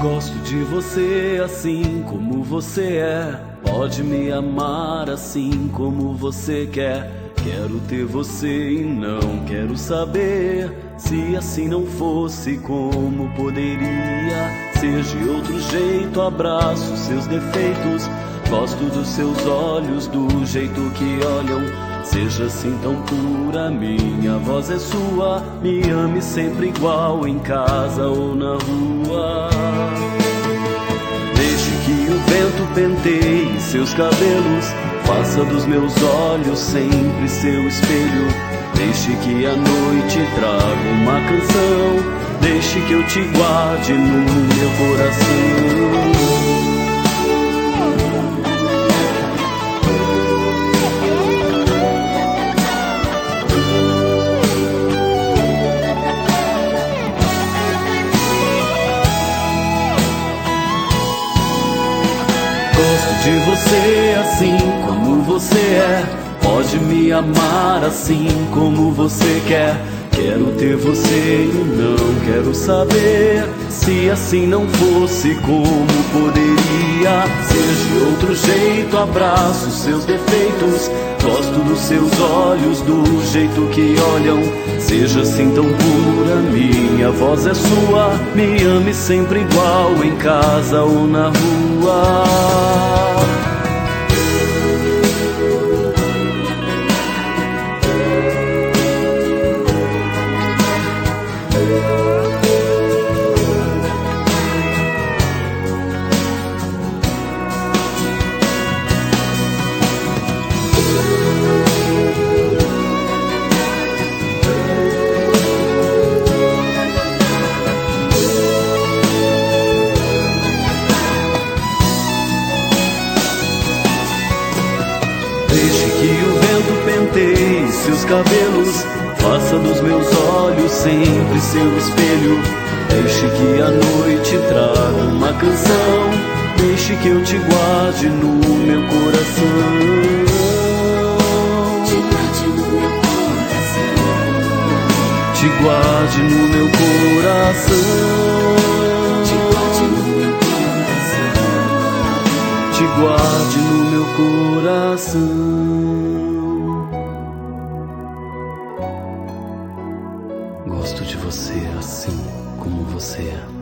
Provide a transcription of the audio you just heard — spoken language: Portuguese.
Gosto de você assim como você é. Pode me amar assim como você quer. Quero ter você e não quero saber se assim não fosse como poderia ser de outro jeito. Abraço seus defeitos, gosto dos seus olhos, do jeito que olham. Seja assim tão pura, minha voz é sua. Me ame sempre igual, em casa ou na rua. Deixe que o vento penteie seus cabelos, faça dos meus olhos sempre seu espelho. Deixe que a noite traga uma canção, deixe que eu te guarde no meu coração. Gosto de você assim como você é. Pode me amar assim como você quer. Quero ter você e não quero saber se assim não fosse como poderia ser de outro jeito. Abraço seus defeitos, gosto dos seus olhos, do jeito que olham. Seja assim tão pura, minha voz é sua. Me ame sempre igual, em casa ou na rua. Deixe que o vento penteie seus cabelos, faça dos meus olhos sempre seu espelho. Deixe que a noite traga uma canção, deixe que eu te guarde no meu coração. Te guarde no meu coração. Te guarde no meu coração. Te guarde no meu coração. Te guarde no meu coração. Gosto de você assim como você é.